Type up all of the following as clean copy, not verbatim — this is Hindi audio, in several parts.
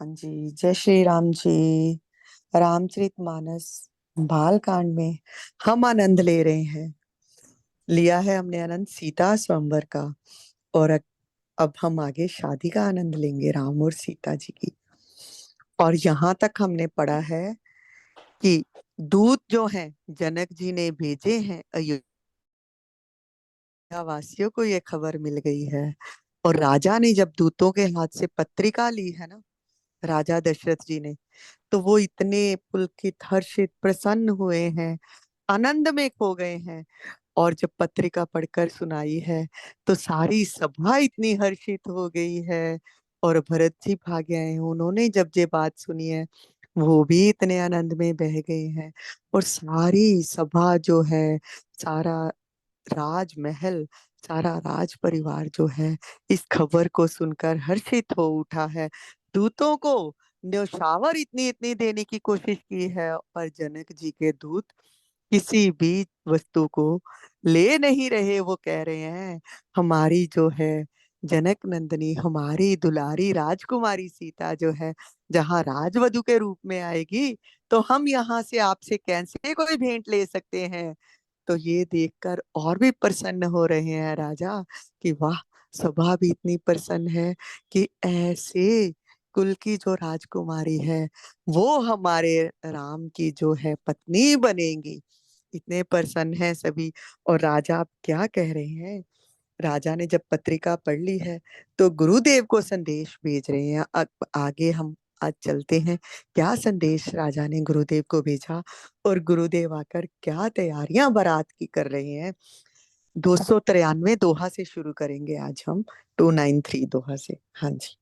हाँ जी, जय श्री राम जी। रामचरितमानस बाल कांड में हम आनंद ले रहे हैं। लिया है हमने आनंद सीता स्वयंवर का। और अब हम आगे शादी का आनंद लेंगे राम और सीता जी की। और यहाँ तक हमने पढ़ा है कि दूत जो हैं जनक जी ने भेजे हैं, अयोध्या वासियों को ये खबर मिल गई है। और राजा ने जब दूतों के हाथ से पत्रिका ली है ना, राजा दशरथ जी ने, तो वो इतने पुलकित हर्षित प्रसन्न हुए हैं, आनंद में खो गए हैं। और जब पत्रिका पढ़कर सुनाई है तो सारी सभा इतनी हर्षित हो गई है। और भरत जी भाग आए हैं, उन्होंने जब ये बात सुनी है वो भी इतने आनंद में बह गए हैं। और सारी सभा जो है, सारा राजमहल, सारा राज परिवार जो है इस खबर को सुनकर हर्षित हो उठा है। दूतों को न्यौछावर इतनी इतनी देने की कोशिश की है, पर जनक जी के दूत किसी भी वस्तु को ले नहीं रहे। वो कह रहे हैं हमारी जो है जनक नंदनी, हमारी दुलारी राजकुमारी सीता जो है जहाँ राजवधु के रूप में आएगी, तो हम यहाँ से आपसे कैसे कोई भेंट ले सकते हैं। तो ये देखकर और भी प्रसन्न हो रहे हैं राजा कि वाह, सभा भी इतनी प्रसन्न है कि ऐसे कुल की जो राजकुमारी है वो हमारे राम की जो है पत्नी बनेंगी। इतने प्रसन्न हैं सभी। और राजा अब क्या कह रहे हैं, राजा ने जब पत्रिका पढ़ ली है तो गुरुदेव को संदेश भेज रहे हैं। अब आगे हम आज चलते हैं, क्या संदेश राजा ने गुरुदेव को भेजा और गुरुदेव आकर क्या तैयारियां बारात की कर रहे हैं। 293 दोहा से शुरू करेंगे आज हम, 293 दोहा से। हाँ जी।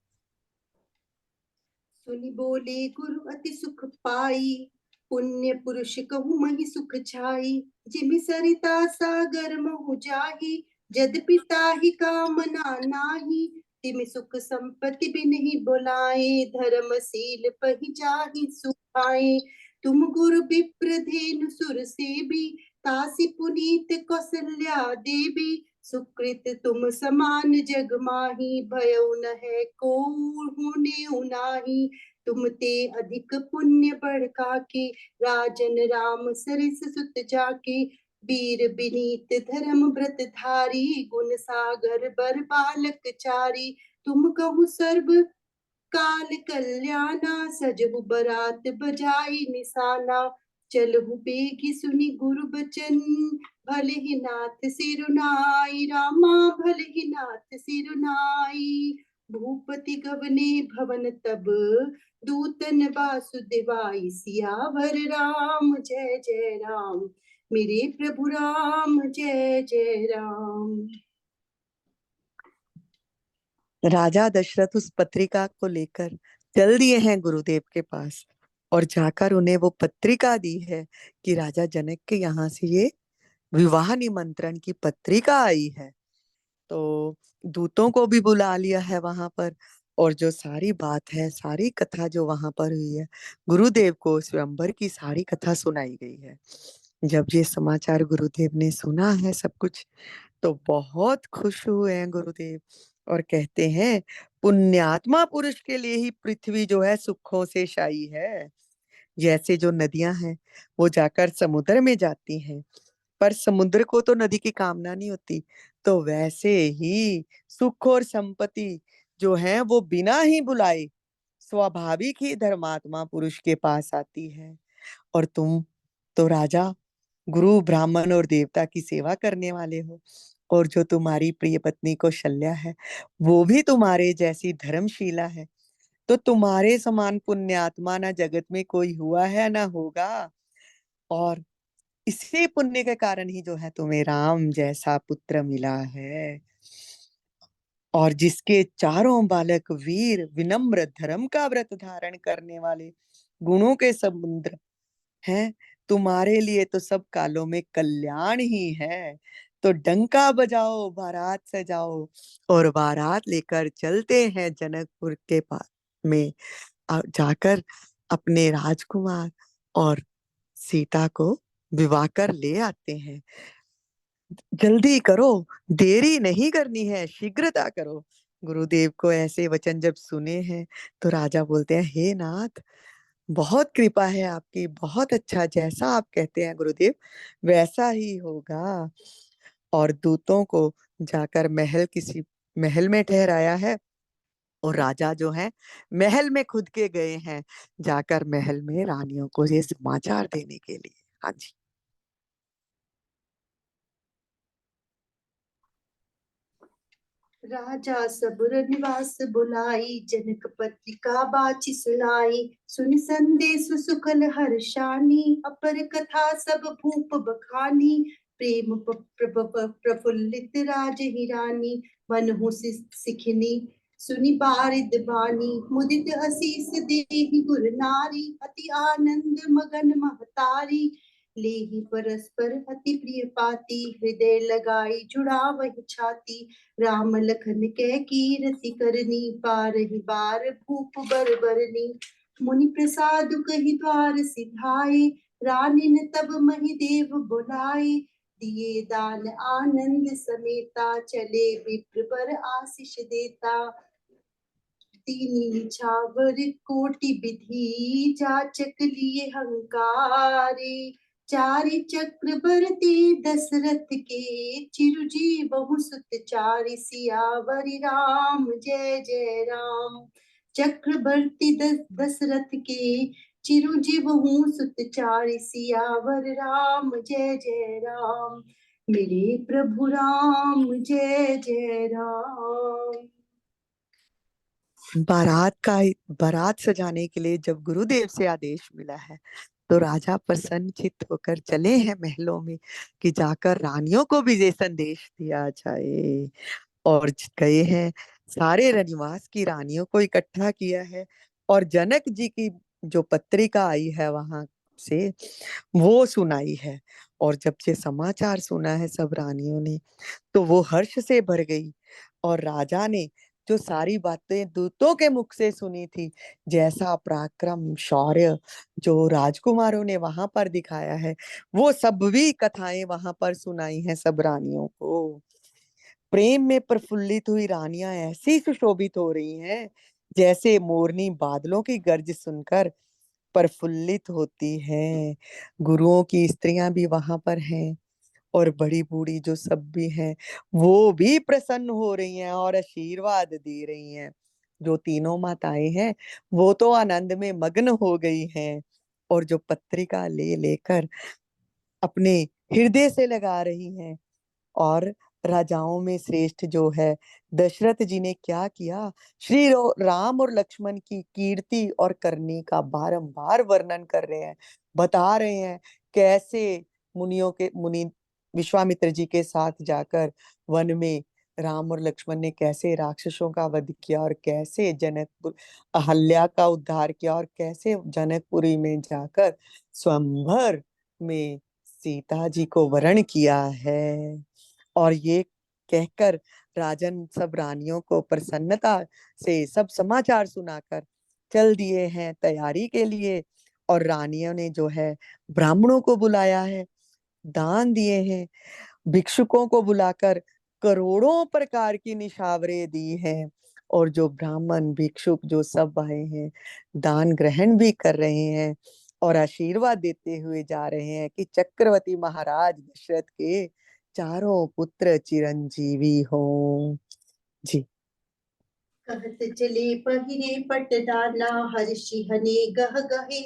सुनि बोले गुरु अति सुख पाई, पुण्य पुरुष कहु महि सुख छाई। जिमि सरिता सागर महु जाहि, जद पिता ही कामना नाही। तिमि सुख संपत्ति बिनहि बुलाए, धर्मशील पहि जाहि सुखाए। तुम गुरु विप्र धेनु सुर सेबी, तासी पुनीत कौसल्या देवी। सुकृत तुम समान जग माही, भयउ न है को हुने नाही। तुम ते अधिक पुण्य बढ़का के, राजन राम सरिस सुत जाके। वीर विनीत धर्म व्रत धारी, गुण सागर बर बालक चारी। तुम कहु सर्व काल कल्याणा, सजहु बरात बजाई निशाना। चलहु बेगी सुनि गुरु बचन, भले ही नाथ सिरुनाई। रामा भले ही नाथ सिरुनाई। भूपति गवने भवन तब, दूतन वासुदेवाई। सियावर राम जय जय राम, मेरे प्रभु राम जय जय राम। राजा दशरथ उस पत्रिका को लेकर चल दिए हैं गुरुदेव के पास। और जाकर उन्हें वो पत्रिका दी है कि राजा जनक के यहाँ से ये विवाह निमंत्रण की पत्रिका आई है। तो दूतों को भी बुला लिया है वहां पर। और जो सारी बात है, सारी कथा जो वहां पर हुई है, गुरुदेव को स्वयंवर की सारी कथा सुनाई गई है। जब ये समाचार गुरुदेव ने सुना है सब कुछ, तो बहुत खुश हुए हैं गुरुदेव। और कहते हैं पुण्यात्मा पुरुष के लिए ही पृथ्वी जो है सुखों से शायी है। जैसे जो नदियां हैं वो जाकर समुद्र में जाती हैं, पर समुद्र को तो नदी की कामना नहीं होती, तो वैसे ही सुख और संपत्ति जो है वो बिना ही बुलाए स्वाभाविक ही धर्मात्मा पुरुष के पास आती है। और तुम तो राजा, गुरु ब्राह्मण और देवता की सेवा करने वाले हो। और जो तुम्हारी प्रिय पत्नी कौशल्या है वो भी तुम्हारे जैसी धर्मशीला है। तो तुम्हारे समान पुण्यात्मा ना जगत में कोई हुआ है ना होगा। और इसी पुण्य के कारण ही जो है तुम्हें राम जैसा पुत्र मिला है। और जिसके चारों बालक वीर विनम्र धर्म का व्रत धारण करने वाले गुणों के समुद्र हैं, तुम्हारे लिए तो सब कालों में कल्याण ही है। तो डंका बजाओ, बारात सजाओ और बारात लेकर चलते हैं जनकपुर के पास में, जाकर अपने राजकुमार और सीता को विवाह कर ले आते हैं। जल्दी करो, देरी नहीं करनी है, शीघ्रता करो। गुरुदेव को ऐसे वचन जब सुने हैं तो राजा बोलते हैं, हे नाथ, बहुत कृपा है आपकी, बहुत अच्छा, जैसा आप कहते हैं गुरुदेव वैसा ही होगा। और दूतों को जाकर किसी महल में ठहराया है। और राजा जो है महल में खुद के गए हैं, जाकर महल में रानियों को ये समाचार देने के लिए। हाँ जी। राजा सबुर निवास बुलाई, जनक पत्रिका बाची सुनाई। सुन संदेश सुखल हर्षानी, अपर कथा सब भूप बखानी। प्रेम प्रफुल्लित राज हिरानी, मनहु सिखनी सुनि बारिद बानी। मुदित असीस देहि गुर नारी, अति आनंद मगन महतारी। लेहि परस्पर अति प्रिय पाती, हृदय लगाई जुड़ा वही छाती। राम लखन के कीरति करनी, बारहि बार भूप बर बरनी। मुनि प्रसाद कहि द्वार सिधाई, रानिन तब मही देव बुलाए। दिए दान आनंद समेता, चले विप्र पर आशीष देता। तीनी निछावर कोटि विधि, जाचक लिए हंकारे। चारि चक्र बरती दशरथ के, चिरंजीव सुत चारि। सियावरि राम जय जय राम। चक्रवर्ती दशरथ के, चिरंजीव सुत चारि। सियावर राम जय जय राम। मेरे प्रभु राम जय जय राम। बारात सजाने के लिए जब गुरुदेव से आदेश मिला है तो राजा प्रसन्नचित्त होकर चले हैं महलों में कि जाकर रानियों को भी ये संदेश दिया जाए। और गए हैं, सारे रनिवास की रानियों को इकट्ठा किया है और जनक जी की जो पत्रिका आई है वहां से वो सुनाई है। और जब ये समाचार सुना है सब रानियों ने तो वो हर्ष से भर गई। और राजा ने जो सारी बातें दूतों के मुख से सुनी थी, जैसा पराक्रम शौर्य जो राजकुमारों ने वहां पर दिखाया है, वो सब भी कथाएं वहां पर सुनाई हैं सब रानियों को। प्रेम में प्रफुल्लित हुई रानियां ऐसी सुशोभित हो रही हैं जैसे मोरनी बादलों की गर्ज सुनकर प्रफुल्लित होती है। गुरुओं की स्त्रियां भी वहां पर हैं और बड़ी बूढ़ी जो सब भी हैं वो भी प्रसन्न हो रही हैं और आशीर्वाद दे रही हैं। जो तीनों माताएं हैं वो तो आनंद में मग्न हो गई हैं और जो पत्रिका ले लेकर अपने हृदय से लगा रही हैं। और राजाओं में श्रेष्ठ जो है दशरथ जी ने क्या किया, राम और लक्ष्मण की कीर्ति और करनी का बारंबार वर्णन कर रहे हैं, बता रहे हैं कैसे मुनि विश्वामित्र जी के साथ जाकर वन में राम और लक्ष्मण ने कैसे राक्षसों का वध किया और कैसे जनकपुर अहल्या का उद्धार किया और कैसे जनकपुरी में जाकर स्वयंवर में सीता जी को वरण किया है। और ये कहकर राजन सब रानियों को प्रसन्नता से सब समाचार सुनाकर चल दिए हैं तैयारी के लिए। और रानियों ने जो है ब्राह्मणों को बुलाया है, दान दिए हैं, भिक्षुकों को बुलाकर करोड़ों प्रकार की निशावरें दी हैं। और जो ब्राह्मण भिक्षुक जो सब आए हैं दान ग्रहण भी कर रहे हैं और आशीर्वाद देते हुए जा रहे हैं कि चक्रवर्ती महाराज दशरथ के चारों पुत्र चिरंजीवी हो जी। कहत चले पहिरे पटदाना, हर्षि हने गह गहे।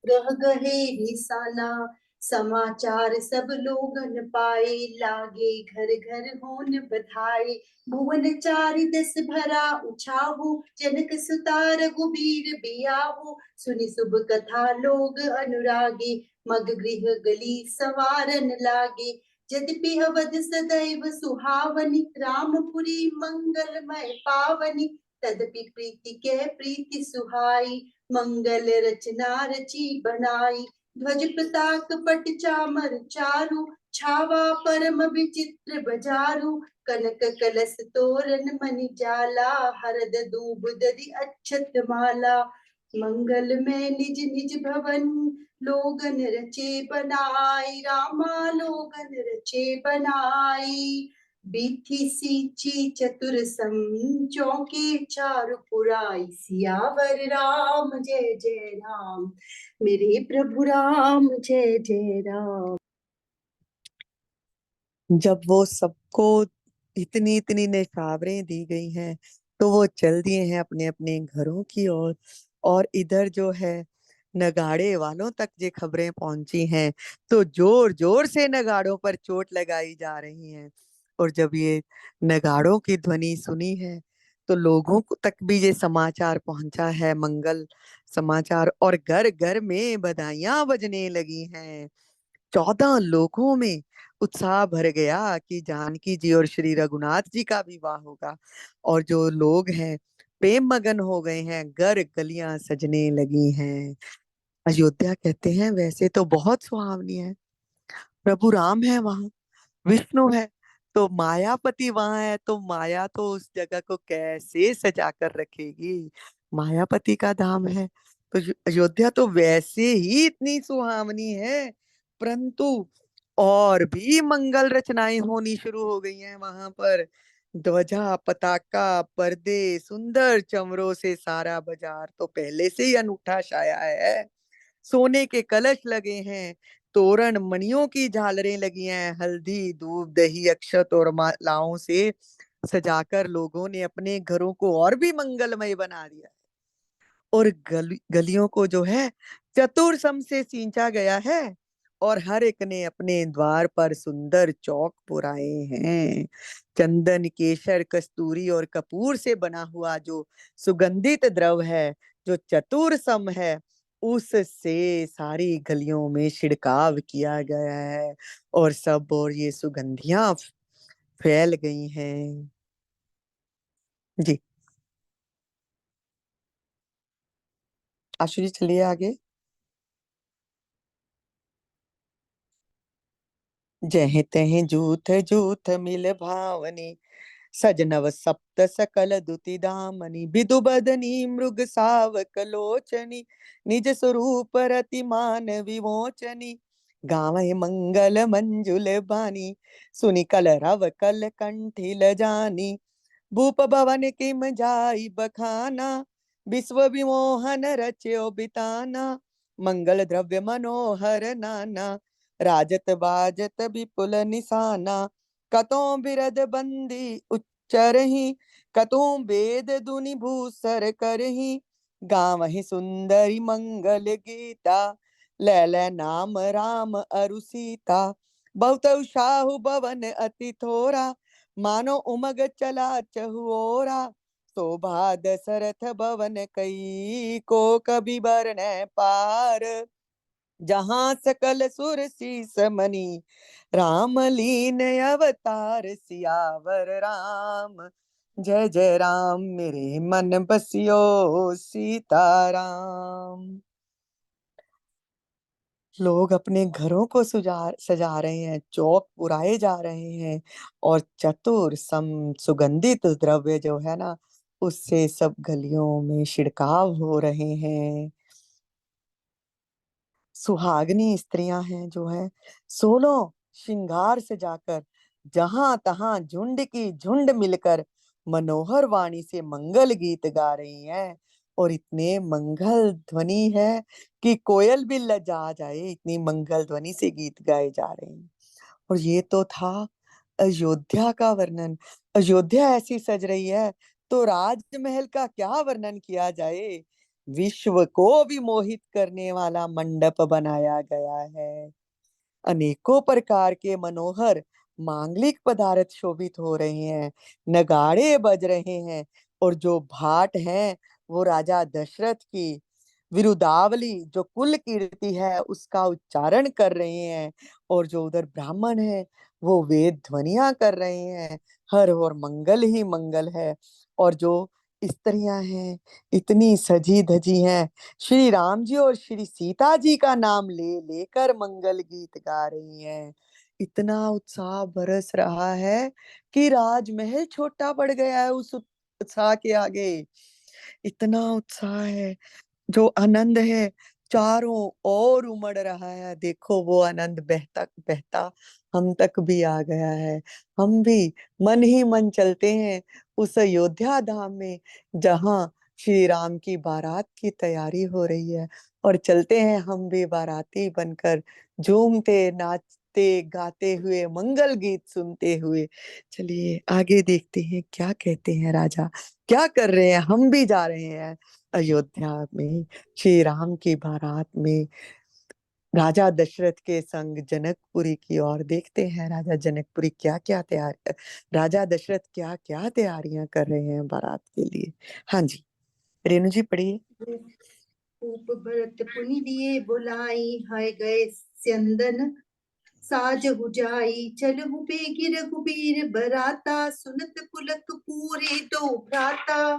गह गहे निशाना, समाचार सब लोगन पाए। लागे घर घर होन बधाई। भुवन चारि दस भरा उछाहु, जनक सुता रघुबीर बियाहु। सुनि शुभ कथा लोग अनुरागे, मग गृह गली सवारन लागे। यद्यपि अवध सदैव सुहावनी, रामपुरी मंगलमय पावनी। तदपि प्रीति के प्रीति सुहाई, मंगल रचना रची बनाई। ध्वज पताक पट चामर चारु, छावा परम विचित्र बजारु। कनक कलश तोरण मणि जाला, हरद दूब दधि अक्षत माला। मंगल में निज निज भवन, लोगन रचे बनाई। रामा लोगन रचे बनाई। बीथी सींची चतुर सम, चौके चार पुराई, सियावर राम जय जय राम, मेरे प्रभु राम जय जय राम। जब वो सबको इतनी इतनी निशावरें दी गई हैं तो वो चल दिए हैं अपने अपने घरों की ओर। और इधर जो है नगाड़े वालों तक ये खबरें पहुंची हैं तो जोर जोर से नगाड़ों पर चोट लगाई जा रही हैं। और जब ये नगाड़ों की ध्वनि सुनी है तो लोगों को तक भी ये समाचार पहुंचा है, मंगल समाचार, और घर घर में बधाइयां बजने लगी हैं। 14 लोगों में उत्साह भर गया कि जानकी जी और श्री रघुनाथ जी का विवाह होगा। और जो लोग हैं प्रेम मगन हो गए हैं, घर गलियां सजने लगी हैं। अयोध्या कहते हैं वैसे तो बहुत सुहावनी है, प्रभु राम है वहां, विष्णु है, तो मायापति वहां है तो माया तो उस जगह को कैसे सजा कर रखेगी। मायापति का धाम है तो अयोध्या तो वैसे ही इतनी सुहावनी है, परंतु और भी मंगल रचनाएं होनी शुरू हो गई हैं वहां पर। ध्वजा पताका पर्दे सुंदर चमरों से सारा बाजार तो पहले से ही अनूठा छाया है। सोने के कलश लगे हैं, तोरण मणियों की झालरें लगी हैं, हल्दी दूध दही अक्षत और मालाओं से सजाकर लोगों ने अपने घरों को और भी मंगलमय बना दिया। और गलियों को जो है चतुर सम से सींचा गया है और हर एक ने अपने द्वार पर सुंदर चौक पुराए हैं। चंदन केशर कस्तूरी और कपूर से बना हुआ जो सुगंधित द्रव है, जो चतुर सम है, उससे सारी गलियों में छिड़काव किया गया है और सब और ये सुगंधियां फैल गई हैं। जी आशु जी चलिए आगे। जह तह जूथ जूथ मिल भावनी, सजनव सप्त सकल दुति दामनी, बिदु बदनी मृग सावक लोचनी, निज स्वरूप रति मान विमोचनी, गावै मंगल मंजुल बानी, सुनि कल रव कल कंठी ल जानी, भूप भवन किम जाई बखाना, विश्व विमोहन रच्यो बिताना, मंगल द्रव्य मनोहर नाना, राजत बाजत विपुल निशाना, कतों बिरद बंदी उच्चरहि, कतों वेद दुनि भूसर करहि, गावहि सुंदरी मंगल गीता, लैल नाम राम अरु सीता, बहुत साहु भवन अति थोरा, मानो उमग चला चहुओरा, शोभा दशरथ भवन कई को कभी बर न पार, जहाँ सकल सुर सीस मनी, राम लीन अवतार सियावर राम, जय जय राम मेरे मन बसियो सीताराम। लोग अपने घरों को सजा रहे हैं, चौक पुराए जा रहे हैं और चतुर सम सुगंधित द्रव्य जो है ना उससे सब गलियों में छिड़काव हो रहे हैं। सुहागनी स्त्रियां हैं जो है 16 श्रृंगार से जाकर जहां तहां झुंड की झुंड मिलकर मनोहर वाणी से मंगल गीत गा रही हैं। और इतने मंगल ध्वनि है कि कोयल भी लजा जाए, इतनी मंगल ध्वनि से गीत गाए जा रहे हैं। और ये तो था अयोध्या का वर्णन। अयोध्या ऐसी सज रही है तो राजमहल का क्या वर्णन किया जाए। विश्व को भी मोहित करने वाला मंडप बनाया गया है। अनेकों प्रकार के मनोहर मांगलिक पदार्थ शोभित हो रहे हैं, नगाड़े बज रहे हैं और जो भाट हैं वो राजा दशरथ की विरुदावली जो कुल कीर्ति है उसका उच्चारण कर रहे हैं। और जो उधर ब्राह्मण है वो वेद ध्वनिया कर रहे हैं, हर और मंगल ही मंगल है। और जो स्त्रियां हैं इतनी सजी धजी हैं, श्री राम जी और श्री सीता जी का नाम ले लेकर मंगल गीत गा रही हैं। इतना उत्साह बरस रहा है कि राजमहल छोटा पड़ गया है उस उत्साह के आगे। इतना उत्साह है, जो आनंद है चारों ओर उमड़ रहा है। देखो वो आनंद बहता बहता हम तक भी आ गया है। हम भी मन ही मन चलते हैं उस अयोध्या धाम में, जहाँ श्री राम की बारात की तैयारी हो रही है। और चलते हैं हम भी बाराती बनकर, झूमते नाचते गाते हुए, मंगल गीत सुनते हुए। चलिए आगे देखते हैं क्या कहते हैं राजा, क्या कर रहे हैं। हम भी जा रहे हैं अयोध्या में श्री राम की बारात में, राजा दशरथ के संग जनकपुरी की ओर। देखते हैं राजा जनकपुरी क्या क्या तैयार, राजा दशरथ क्या क्या तैयारियां कर रहे हैं बारात के लिए। हाँ जी, रेणु जी पढ़िए। उप भरत पुनि दिए बुलाई, है गए स्यंदन साज हुजाई। चलहु बेगी रघुबीर बराता, सुनत पुलक पूरे दो भ्राता।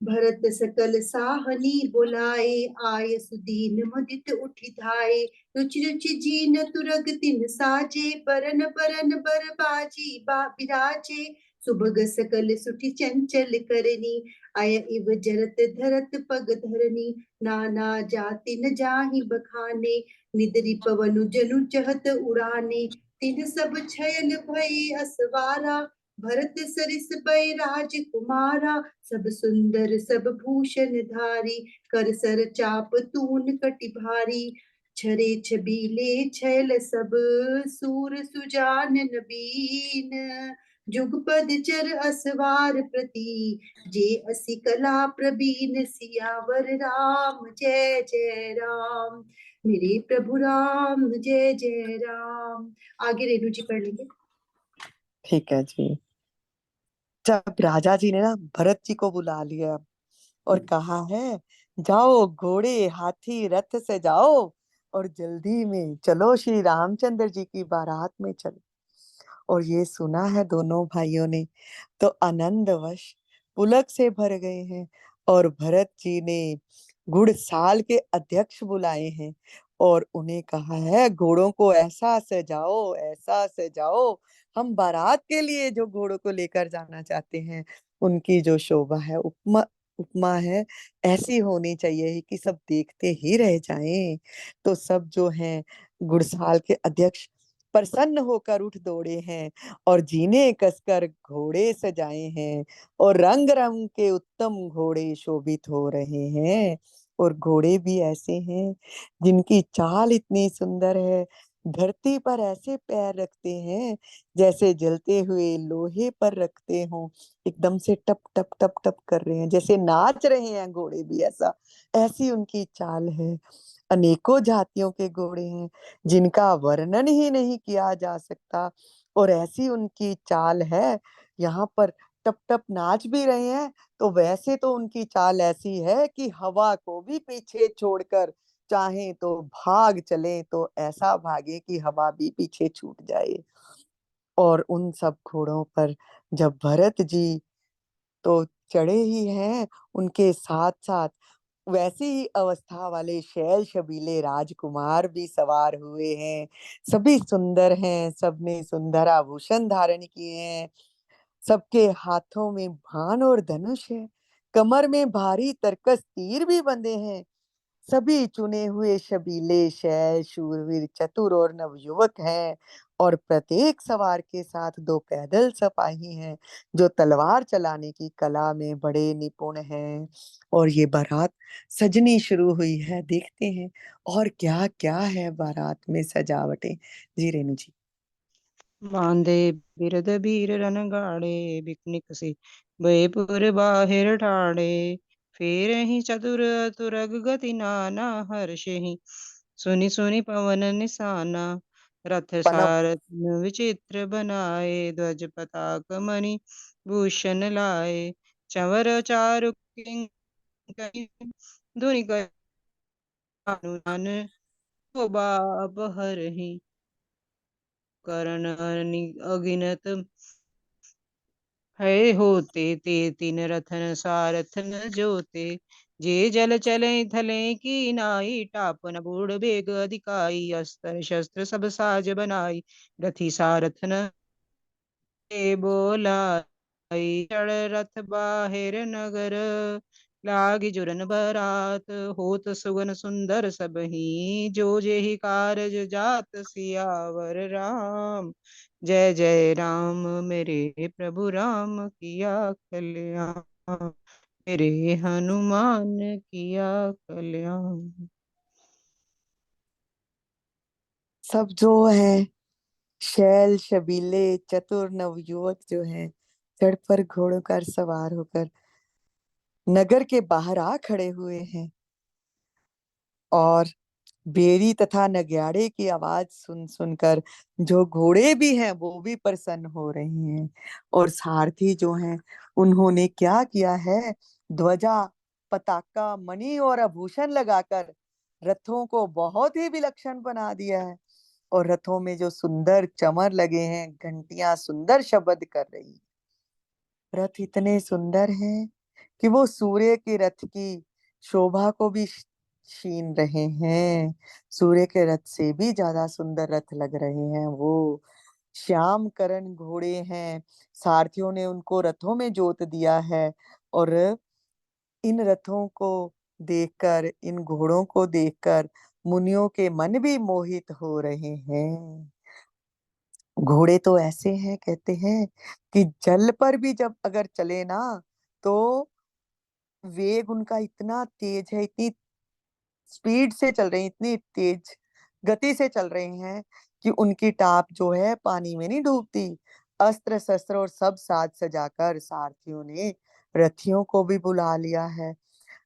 भरत सकल साहनी बुलाए, आय सुदीन मुदित उठि धाये। रुचि रुचि जीन तुरग तिन साजे, बरन बरन बर बाजी बिराजे। सुभग सकल सुठि चंचल करनी, आय इव जरत धरत पग धरनी। नाना जाति न जाहि बखाने, निदरि पवनु जनु चहत उड़ाने। तिन सब छयल भई असवारा, भरत सरिस पै राजकुमारा। सब सुंदर सब भूषण धारी, कर सर चाप तून कटि भारी। छरे छबीले छैल सब, सूर सुजान नबीन। जुगपद चर असवार प्रति, जे असि कला प्रवीण। सियावर राम जय जय राम, मेरे प्रभु राम जय जय राम। आगे रेणु जी पढ़ लेंगे। ठीक है जी। जब राजा जी ने ना भरत जी को बुला लिया और कहा है, जाओ घोड़े हाथी रथ से जाओ और जल्दी में चलो श्री रामचंद्र जी की बारात में चलो। और ये सुना है दोनों भाइयों ने तो आनंदवश पुलक से भर गए हैं। और भरत जी ने घुड़साल के अध्यक्ष बुलाए हैं और उन्हें कहा है, घोड़ों को ऐसा सजाओ ऐसा सजाओ। हम बारात के लिए जो घोड़ों को लेकर जाना चाहते हैं, उनकी जो शोभा है, उपमा उपमा है, ऐसी होनी चाहिए कि सब देखते ही रह जाएं। तो सब जो हैं घुड़साल के अध्यक्ष प्रसन्न होकर उठ दौड़े हैं और जीने कसकर घोड़े सजाए हैं। और रंग रंग के उत्तम घोड़े शोभित हो रहे हैं। और घोड़े भी ऐसे हैं जिनकी चाल इतनी सुंदर है, धरती पर ऐसे पैर रखते हैं जैसे जलते हुए लोहे पर रखते हों। एकदम से टप टप टप टप कर रहे हैं, जैसे नाच रहे हैं घोड़े भी, ऐसा ऐसी उनकी चाल है। अनेकों जातियों के घोड़े हैं जिनका वर्णन ही नहीं किया जा सकता। और ऐसी उनकी चाल है, यहाँ पर टप टप नाच भी रहे हैं तो वैसे तो उनकी चाल ऐसी है कि हवा को भी पीछे छोड़कर चाहे तो भाग चले तो ऐसा भागे कि हवा भी पीछे छूट जाए। और उन सब घोड़ों पर जब भरत जी तो चढ़े ही हैं, उनके साथ साथ वैसी ही अवस्था वाले शैल शबीले राजकुमार भी सवार हुए हैं। सभी सुंदर हैं, सबने सुंदर आभूषण धारण किए हैं। सबके हाथों में भान और धनुष है, कमर में भारी तरकस तीर भी बंधे हैं। सभी चुने हुए शबीले शैल शूरवीर चतुर और नवयुवक हैं। और प्रत्येक सवार के साथ दो पैदल सिपाही हैं जो तलवार चलाने की कला में बड़े निपुण हैं। और ये बारात सजनी शुरू हुई है, देखते हैं और क्या क्या है बारात में सजावटें। जी रेणु जी। बांधे बिरद बीर रन गाड़े, बिकनिक से भयपुर बाहिर ठाड़े। फेर ही चतुर तुरग गति नाना, हर्ष ही सुनि सुनि पवन निशाना। रथ पनप सारथ विचित्र बनाए, ध्वज पताक मणि भूषण लाए। चंवर चारु किंकरी, धुनि अनुमान शोभा बहरहि। करण अगिनत है होते, ते तीन रथन सारथ न जोते। जे जल चले थले की नाई, टाप न बूढ़ बेग अधिकाई। अस्त्र शस्त्र सब साज बनाई, रथी सारथ न बोलाई। चढ़ रथ बाहिर नगर, लागी जुरन बरात, होत सुगन सुंदर सबही, जो जेहि कारज जात सियावर राम। जय जय राम मेरे प्रभु राम, किया कल्याण मेरे हनुमान, किया कल्याण। सब जो है शैल शबीले चतुर नवयुवक जो हैं चढ़ पर घोड़ों पर सवार होकर नगर के बाहर आ खड़े हुए हैं और बेरी तथा नग्याड़े की आवाज सुन सुनकर जो घोड़े भी हैं वो भी प्रसन्न हो रहे हैं। और सारथी जो हैं उन्होंने क्या किया है, ध्वजा पताका मणि और आभूषण लगाकर रथों को बहुत ही विलक्षण बना दिया है। और रथों में जो सुंदर चमर लगे हैं, घंटियां सुंदर शब्द कर रही। रथ इतने सुंदर हैं कि वो सूर्य के रथ की शोभा को भी छीन रहे हैं। सूर्य के रथ से भी ज्यादा सुंदर रथ लग रहे हैं वो। श्याम करण घोड़े हैं, सारथियों ने उनको रथों में जोत दिया है। और इन रथों को देखकर, इन घोड़ों को देखकर मुनियों के मन भी मोहित हो रहे हैं। घोड़े तो ऐसे हैं, कहते हैं कि जल पर भी जब अगर चले ना तो वेग उनका इतना तेज है, इतनी स्पीड से चल रहे हैं, इतनी तेज गति से चल रहे हैं कि उनकी टाप जो है पानी में नहीं डूबती। अस्त्र शस्त्र और सब साज सजाकर सारथियों ने रथियों को भी बुला लिया है।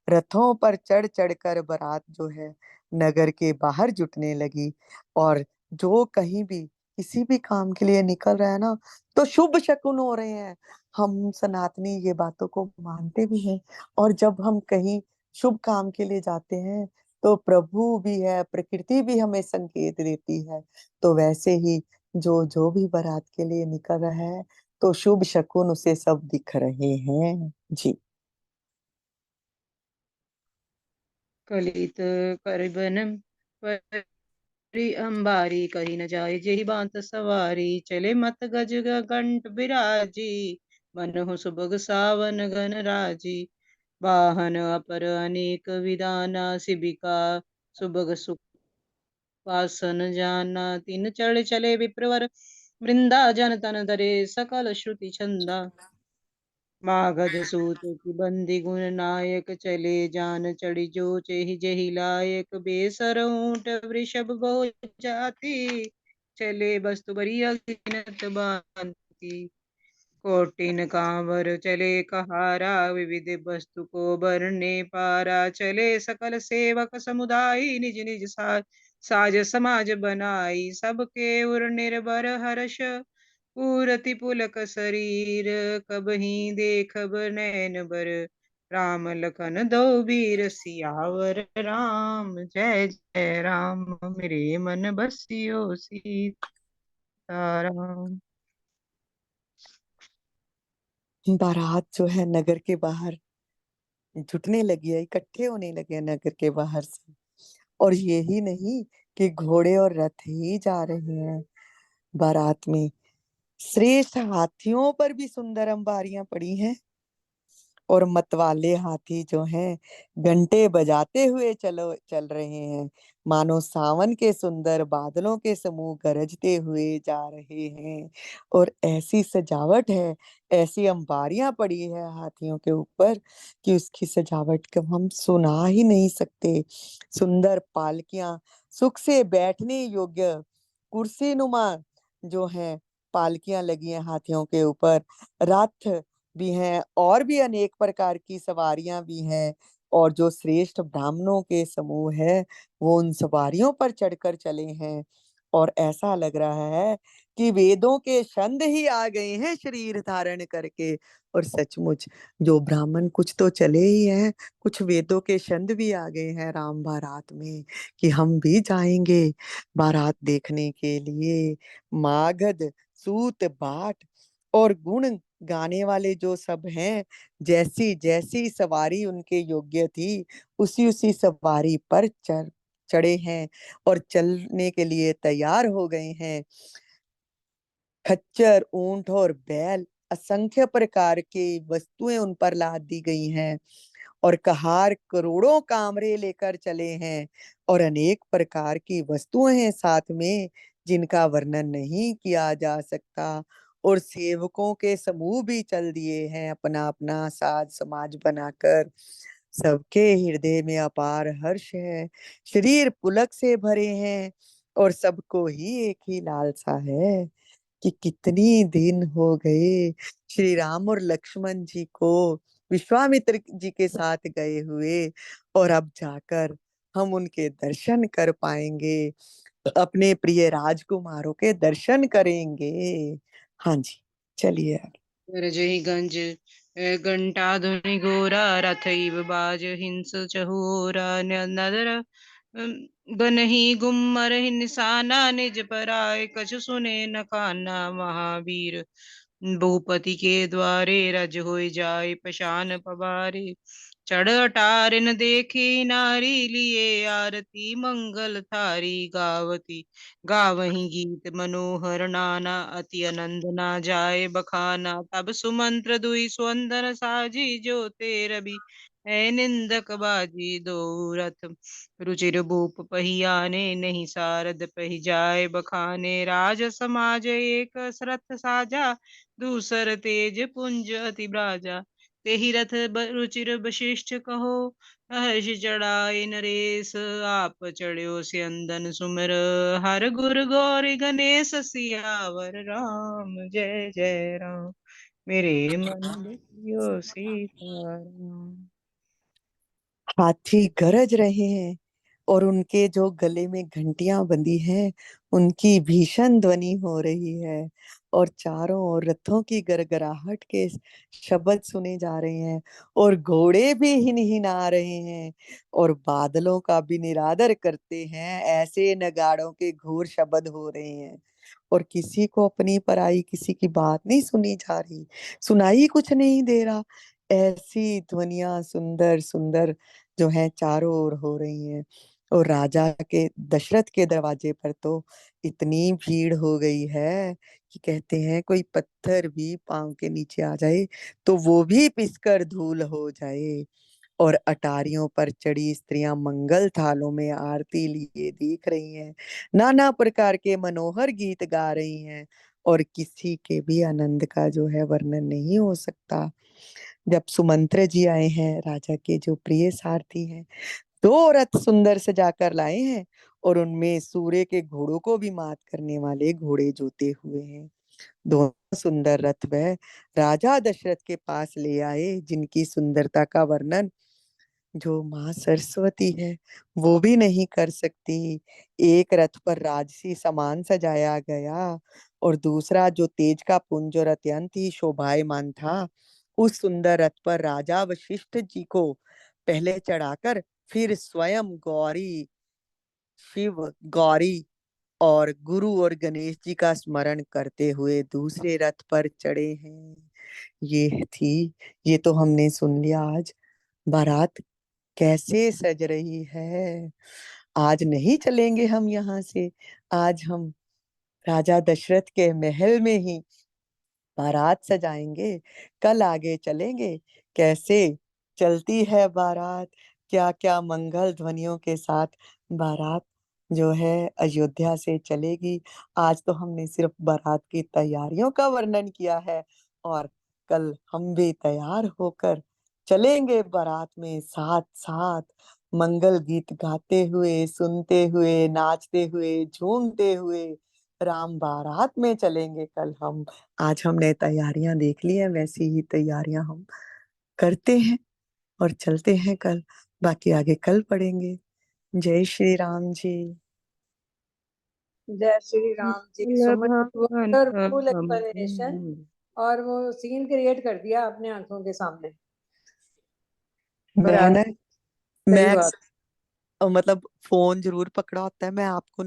रथों पर चढ़ चढ़कर बारात जो है नगर के बाहर जुटने लगी। और जो कहीं भी किसी भी काम के लिए निकल रहा है ना तो शुभ शकुन हो रहे हैं। हम सनातनी ये बातों को मानते भी हैं। और जब हम कहीं शुभ काम के लिए जाते हैं तो प्रभु भी है, प्रकृति भी हमें संकेत देती है। तो वैसे ही जो जो भी बारात के लिए निकल रहा है तो शुभ शकुन उसे सब दिख रहे हैं जी। कलित करबन परि अंबारी, कही न जाय जेहि बात सवारी। चले मत गज घंट बिराजी, मनहु सुबग सावन गन राजी। वाहन अपर अनेक विदाना, सिबिका सुबग सुखासन जाना। तीन चढ़ चले विप्रवर वृंदा, जन तन धरे सकल श्रुति छंदा। मागध सूत की बंदी गुण नायक, चले जान चढ़ी जो चेहि जेहि लायक। बेसर ऊंट वृषभ बहु जाति, चले बस्तु बरी अगिनत बांति। कोटिन कांवर चले कहारा, विविध वस्तु को बरने पारा। चले सकल सेवक समुदाय, निज निज साज समाज बनाई। सबके उर निर्भर हर्ष, पूरति पुलक शरीर। कबहि देखब नैन बर, राम लखन दो बीर सियावर राम। जय जय राम मेरे मन बसियो सीताराम। बारात जो है नगर के बाहर जुटने लगी है, इकट्ठे होने लगे हैं नगर के बाहर से। और यही नहीं कि घोड़े और रथ ही जा रहे हैं बारात में, श्रेष्ठ हाथियों पर भी सुंदर अंबारियां पड़ी हैं। और मतवाले हाथी जो हैं घंटे बजाते हुए चल रहे हैं, मानो सावन के सुंदर बादलों के समूह गरजते हुए जा रहे हैं। और ऐसी सजावट है, ऐसी अंबारियां पड़ी है हाथियों के ऊपर कि उसकी सजावट को हम सुना ही नहीं सकते। सुंदर पालकियां, सुख से बैठने योग्य कुर्सी नुमा जो हैं पालकियां लगी हैं हाथियों के ऊपर। रथ भी हैं और भी अनेक प्रकार की सवारियां भी हैं। और जो श्रेष्ठ ब्राह्मणों के समूह है वो उन सवारियों पर चढ़कर चले हैं। और ऐसा लग रहा है कि वेदों के छंद ही आ गए हैं शरीर धारण करके। और सचमुच जो ब्राह्मण कुछ तो चले ही हैं, कुछ वेदों के छंद भी आ गए हैं राम बारात में कि हम भी जाएंगे बारात देखने के लिए। मागध सूत बाट और गुण गाने वाले जो सब हैं, जैसी जैसी सवारी उनके योग्य थी उसी उसी सवारी पर चढ़े हैं और चलने के लिए तैयार हो गए हैं। खच्चर, ऊंट और बैल, असंख्य प्रकार की वस्तुएं उन पर लाद दी गई हैं। और कहार करोड़ों कामरे लेकर चले हैं और अनेक प्रकार की वस्तुएं हैं साथ में जिनका वर्णन नहीं किया जा सकता। और सेवकों के समूह भी चल दिए हैं अपना अपना साज समाज बनाकर। सबके हृदय में अपार हर्ष है, शरीर पुलक से भरे हैं और सबको ही एक ही लालसा है कि कितनी दिन हो गए श्री राम और लक्ष्मण जी को विश्वामित्र जी के साथ गए हुए, और अब जाकर हम उनके दर्शन कर पाएंगे, अपने प्रिय राजकुमारों के दर्शन करेंगे। हाँ जी, चलिए आगे। गरजहि गंज घंटा ध्वनि घोरा रथ इव बाज हिंस चहोरा नदर गनहि गुम्मर निशाना निज पराय कछु सुने न काना महावीर भूपति के द्वारे रज होय जाय पशान पवारे चढ़ अटारिन देखी नारी लिए आरती मंगल थारी गावती गावहीं गीत मनोहर नाना अति आनंद ना जाए बखाना तब सुमंत्र दुई स्वंदन साजी जो तेर भी है निंदक बाजी दो रथ रुचिर भूप पहियाने नहीं सारद पही जाए बखाने राज समाज एक सरथ साजा दूसर तेज पुंज अति ब्राजा तेहि रथ रुचिर वशिष्ठ कहो हर्ष चढ़ाए नरेश आप चढ़्यो स्यंदन सुमिर हर गुर गौरी गणेश सियावर राम जय जय राम मेरे मन बसियो सीताराम। हाथी गरज रहे हैं और उनके जो गले में घंटियां बंधी हैं उनकी भीषण ध्वनि हो रही है, और चारों ओर रथों की गरगराहट के शब्द सुने जा रहे हैं, और घोड़े भी हिनहिना रहे हैं और बादलों का भी निरादर करते हैं ऐसे नगाड़ों के घोर शब्द हो रहे हैं। और किसी को अपनी पराई किसी की बात नहीं सुनी जा रही, सुनाई कुछ नहीं दे रहा। ऐसी ध्वनियां सुंदर सुंदर जो है चारों ओर हो रही हैं। और राजा के दशरथ के दरवाजे पर तो इतनी भीड़ हो गई है कि कहते हैं कोई पत्थर भी पांव के नीचे आ जाए तो वो भी पिसकर धूल हो जाए। और अटारियों पर चढ़ी स्त्रियां मंगल थालों में आरती लिए दिख रही हैं, नाना प्रकार के मनोहर गीत गा रही हैं, और किसी के भी आनंद का जो है वर्णन नहीं हो सकता। जब सुमंत्र जी आए हैं, राजा के जो प्रिय सारथी हैं, दो रथ सुंदर सजाकर लाए हैं और उनमें सूर्य के घोड़ों को भी मात करने वाले घोड़े जोते हुए हैं। दोनों सुंदर रथ वह राजा दशरथ के पास ले आए जिनकी सुंदरता का वर्णन जो माँ सरस्वती है वो भी नहीं कर सकती। एक रथ पर राजसी सामान सजाया गया और दूसरा जो तेज का पुंज और अत्यंत ही शोभायमान था, उस सुंदर रथ पर राजा वशिष्ठ जी को पहले चढ़ाकर फिर स्वयं गौरी शिव गौरी और गुरु और गणेश जी का स्मरण करते हुए दूसरे रथ पर चढ़े हैं। ये थी, ये तो हमने सुन लिया आज बारात कैसे सज रही है। आज नहीं चलेंगे हम यहाँ से, आज हम राजा दशरथ के महल में ही बारात सजाएंगे। कल आगे चलेंगे कैसे चलती है बारात, क्या क्या मंगल ध्वनियों के साथ बारात जो है अयोध्या से चलेगी। आज तो हमने सिर्फ बारात की तैयारियों का वर्णन किया है, और कल हम भी तैयार होकर चलेंगे बारात में साथ साथ मंगल गीत गाते हुए, सुनते हुए, नाचते हुए, झूमते हुए राम बारात में चलेंगे कल हम। आज हमने तैयारियां देख ली हैं, वैसी ही तैयारियां हम करते हैं और चलते हैं कल। बाकी आगे कल पढ़ेंगे। जय श्री राम जी। जय Shri Ram ji. So much wonderful explanation, और वो सीन क्रिएट कर दिया अपने आंखों के सामने। मैं ना सही मैं बात। मतलब फोन जरूर पकड़ा होता है, मैं आपको